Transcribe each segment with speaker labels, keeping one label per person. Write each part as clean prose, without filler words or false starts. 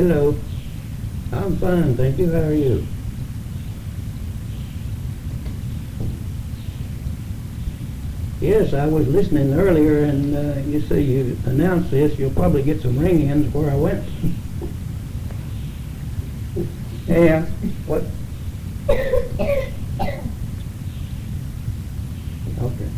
Speaker 1: Hello. I'm fine, thank you. How are you? Yes, I was listening earlier, and you say you announced this. You'll probably get some ring-ins where I went. Yeah. What? Okay.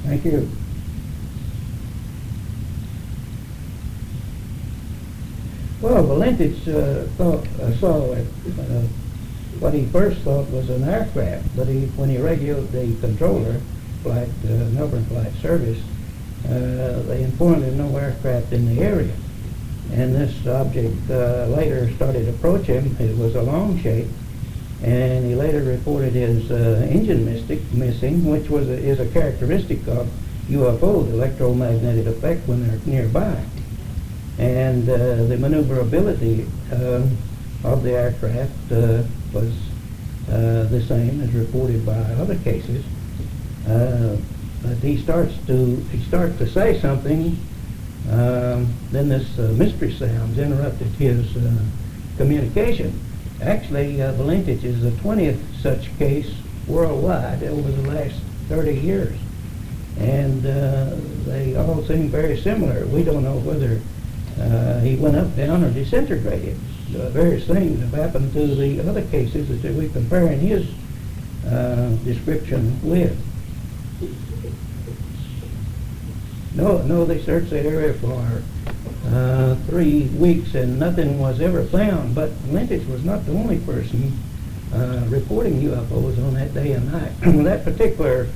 Speaker 1: Thank you. Well, Valentich saw what he first thought was an aircraft, but when he radioed the controller, Melbourne Flight Service, they informed him no aircraft in the area. And this object later started to approach him. It was a long shape, and he later reported his engine missing, which is a characteristic of UFO, the electromagnetic effect when they're nearby. And the maneuverability of the aircraft was the same as reported by other cases. But he starts to say something. Then this mystery sounds interrupted his communication. Actually, Valentich is the 20th such case worldwide over the last 30 years. And they all seem very similar. We don't know whether he went up, down, or disintegrated. Various things have happened to the other cases that we're comparing his description with. No, they searched the area for 3 weeks and nothing was ever found, but Valentich was not the only person reporting UFOs on that day and night. That particular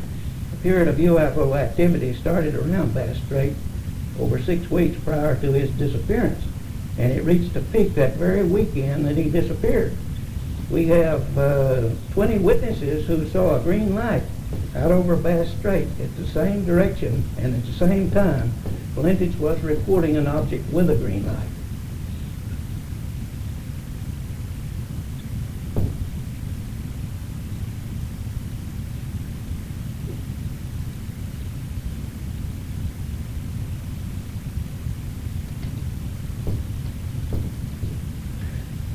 Speaker 1: period of UFO activity started around Bass Strait over 6 weeks prior to his disappearance, and it reached a peak that very weekend that he disappeared. We have 20 witnesses who saw a green light out over Bass Strait at the same direction and at the same time. Valentich was reporting an object with a green light.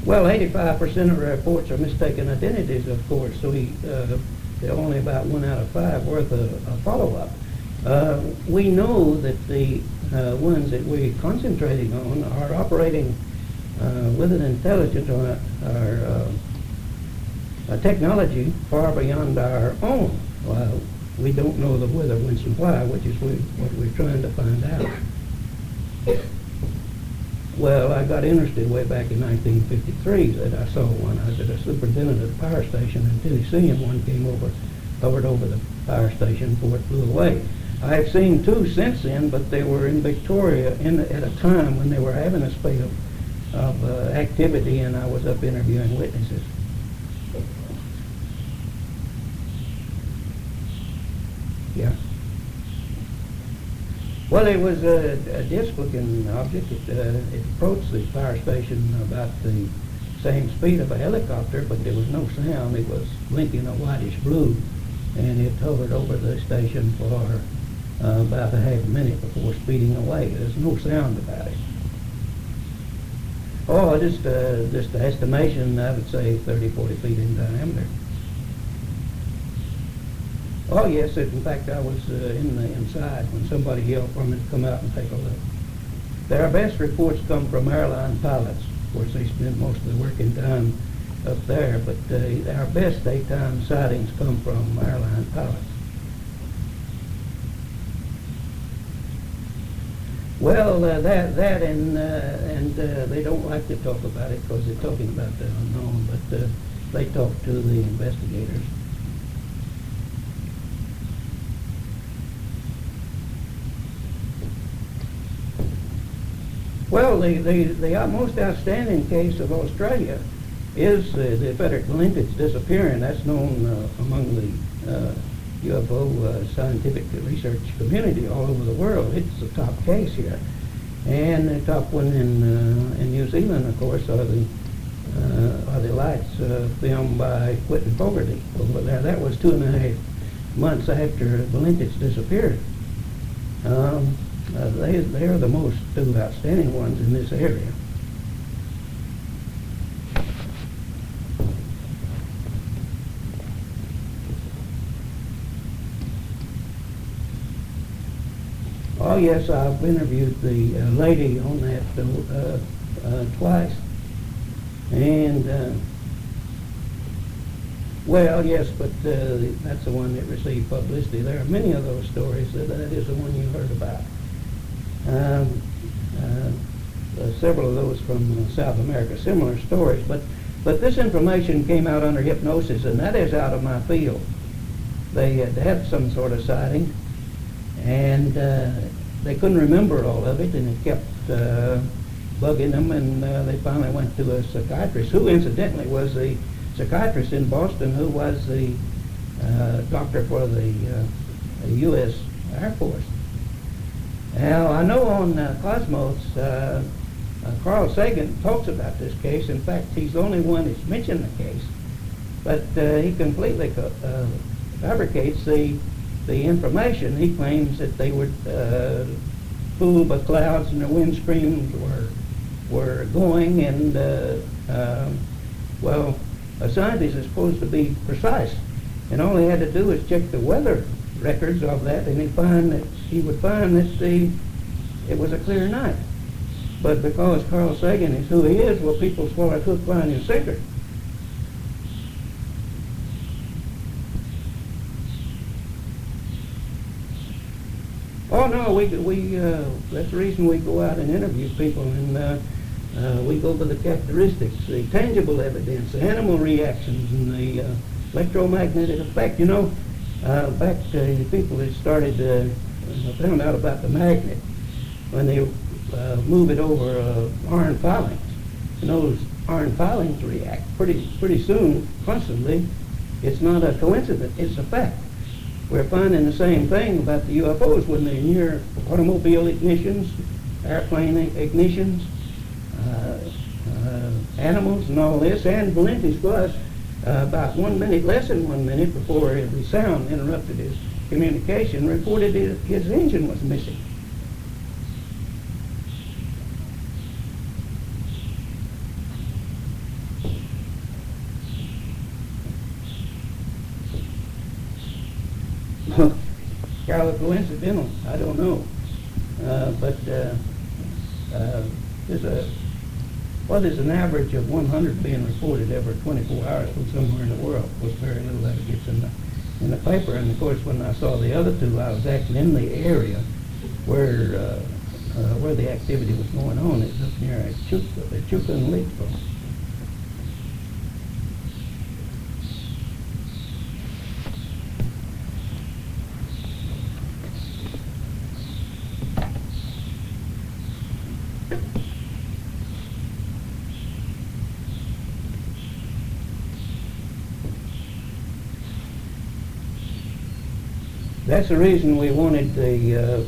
Speaker 1: Well, 85% of reports are mistaken identities, of course, so they're only about 1 out of 5 worth of follow-up. We know that the ones that we're concentrating on are operating with an intelligence or a technology far beyond our own. We don't know the whether, whence, and why, which is what we're trying to find out. Well, I got interested way back in 1953 that I saw one. I was a superintendent at the power station in Tennessee, and one came hovered over the power station before it flew away. I have seen 2 since then, but they were in Victoria at a time when they were having a spate of activity, and I was up interviewing witnesses. Yeah. Well, it was a disc-looking object. It approached the fire station about the same speed of a helicopter, but there was no sound. It was blinking a whitish blue, and it hovered over the station for about a half a minute before speeding away. There's no sound about it. Oh, just an estimation, I would say 30, 40 feet in diameter. Oh yes, in fact I was in the inside when somebody yelled for me to come out and take a look. Our best reports come from airline pilots. Of course, they spend most of the working time up there, but our best daytime sightings come from airline pilots. Well, that and they don't like to talk about it because they're talking about the unknown, but they talk to the investigators. Well, the most outstanding case of Australia is the Frederick Valentich disappearance. That's known among the UFO scientific research community all over the world. It's the top case here. And the top one in New Zealand, of course, are the lights filmed by Quentin Fogarty over there. That was 2.5 months after Valentich disappeared. They are the most two outstanding ones in this area. Oh yes, I've interviewed the lady on that twice, and well, yes, but that's the one that received publicity. There are many of those stories. That is the one you heard about. Several of those from South America, similar stories, but this information came out under hypnosis, and that is out of my field. They had some sort of sighting, and they couldn't remember all of it, and it kept bugging them, and they finally went to a psychiatrist, who incidentally was the psychiatrist in Boston, who was the doctor for the U.S. Air Force. Now, I know on Cosmos, Carl Sagan talks about this case. In fact, he's the only one that's mentioned the case. But he completely fabricates the information. He claims that they were fooled by clouds and their windscreens were going, and, well, a scientist is supposed to be precise. And all he had to do is check the weather records of that, and he would find that it was a clear night. But because Carl Sagan is who he is, well, people swallowed hook, line, and sinker. Oh no, we that's the reason we go out and interview people, and we go over the characteristics, the tangible evidence, the animal reactions, and the electromagnetic effect. You know, back to the people that started found out about the magnet when they move it over iron filings, and those iron filings react pretty soon, constantly. It's not a coincidence; it's a fact. We're finding the same thing about the UFOs when they're near automobile ignitions, airplane ignitions, animals, and all this. And Valentich was about 1 minute, less than 1 minute before the sound interrupted his communication, reported his engine was missing. Kind of coincidental, I don't know. But there's an average of 100 being reported every 24 hours from somewhere in the world. Of course, very little of it gets in the paper. And of course, when I saw the other two, I was actually in the area where the activity was going on. It's up near Chuka and Lakeville. That's the reason we wanted the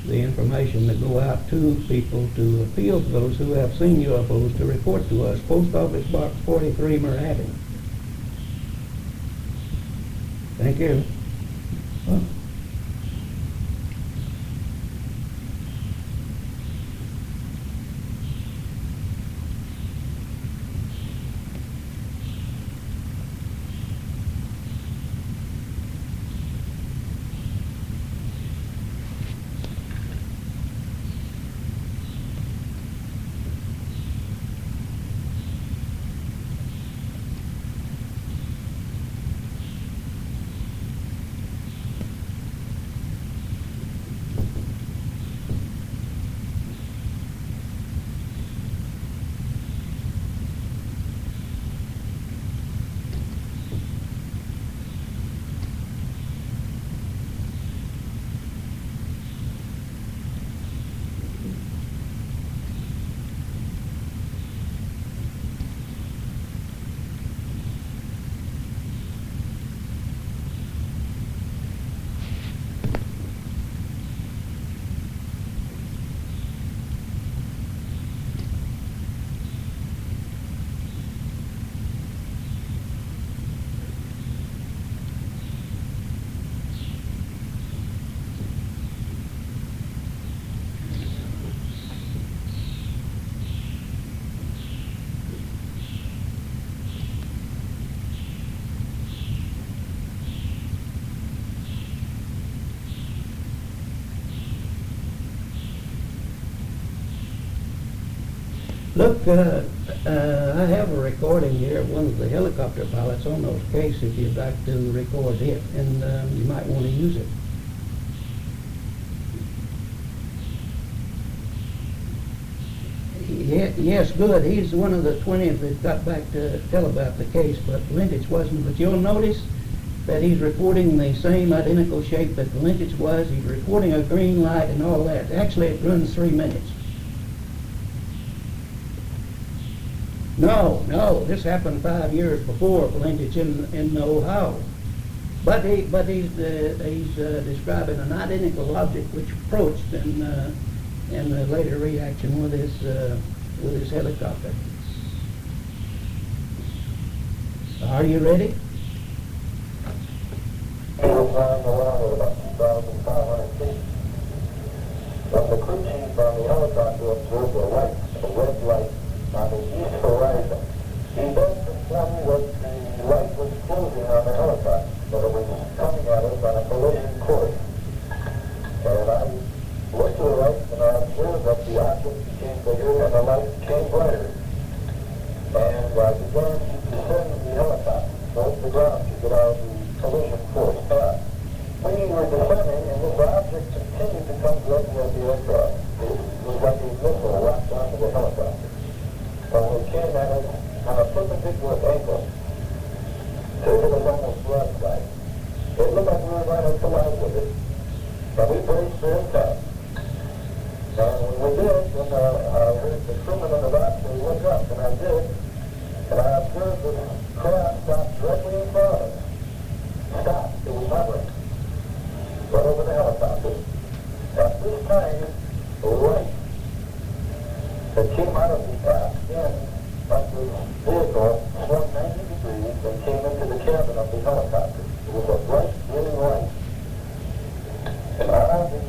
Speaker 1: information to go out to people to appeal to those who have seen UFOs to report to us. Post Office Box 43, Manhattan. Thank you. Well, look, I have a recording here of one of the helicopter pilots on those cases if you'd like to record it, and you might want to use it. Yes, good. He's one of the 20 that got back to tell about the case, but Valentich wasn't. But you'll notice that he's reporting the same identical shape that Valentich was. He's reporting a green light and all that. Actually, it runs 3 minutes. No, this happened 5 years before Valentich in Ohio. But he's describing an identical object which approached and the later reaction with his helicopter. Are you ready?
Speaker 2: He was flying around at about 2,500 feet. When the crew chief on the helicopter observed a red light on the east horizon, he then confirmed that the light was closing on the helicopter, but it was coming at us on a collision course. And I looked to the right and I observed that the object became bigger and the light became brighter. And I began to descend the helicopter towards the ground to get out of the collision course path. We were descending and this object continued to come directly at the aircraft. It was like a missile locked onto the helicopter. When we came at it on a perpendicular angle to hit us almost broadside, it looked like we were going to collide with it. But we braced for impact. And when we did, then I heard the crewman in the back say, "Look up," and I did. And I observed the craft stop directly in front of us. Stopped. It was hovering right over the helicopter. At this time, the light that came out of the aft end of the vehicle swung 90 degrees and came into the cabin of the helicopter. It was a bright, green light. And all the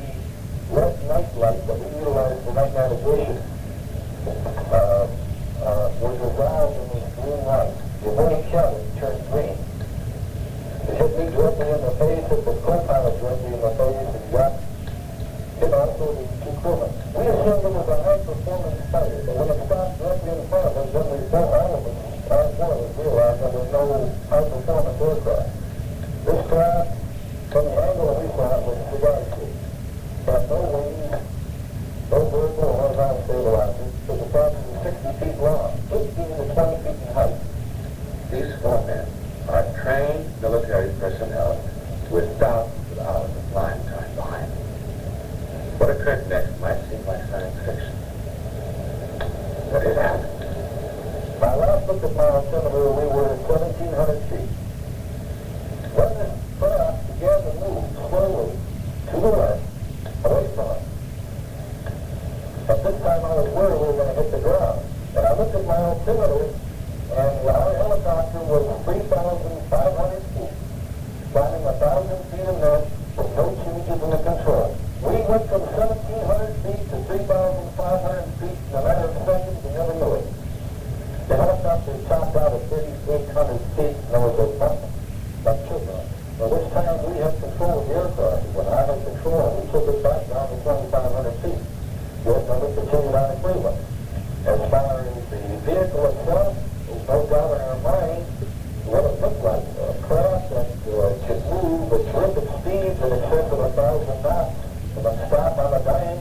Speaker 2: red night light that we utilized for night navigation was resolved in this green light. The whole cabin turned green. It hit me directly in the face, hit the co-pilot directly in the face, and got hit also the two crewmen. We assumed it was a high-performance fighter, but when it stopped directly in front of us, then we felt all of us, all four of us realized there was no high-performance aircraft. This craft, from the angle that we saw it, was cigar shape. Had no wings, no vertical or horizontal stabilizers. It was approximately 60 feet long, 15 to 20 feet in height.
Speaker 3: These four men are trained military personnel with thousands of hours of flying time behind them. What occurred next might seem like science fiction, but it happened.
Speaker 2: My last look at my altimeter, we were at 1,700 feet. When the craft began to move, north, away from it. But this time I was worried we were going to hit the ground. And I looked at my altimeter, and our helicopter was 3,500 feet, climbing 1,000 feet a minute with no changes in the control. We went from 1,700 feet to 3,500 feet in a matter of seconds. We never knew it. The helicopter topped out at 3,800 feet, and there was a bump, like children. Well, this time we had control of the aircraft. When I had control, we took it back down to 2,500 feet. Yes, and we continued on the freeway. As far as the vehicle itself, there's no doubt in our mind what it looked like. A craft that could move at terrific speeds in excess of 1,000 knots. From a stop on a dime,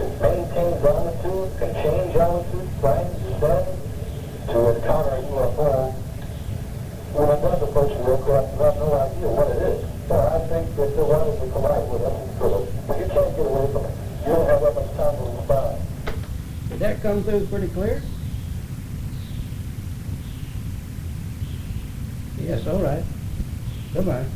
Speaker 2: it maintains altitude, can change altitude, climb, descend, to encounter a UFO. When it does approach the aircraft, you have no idea what it is. So I think that they're wanting to collide with us, but you can't get away from it. You don't have that much time to respond.
Speaker 1: Did that come through pretty clear? Yes, all right. Goodbye.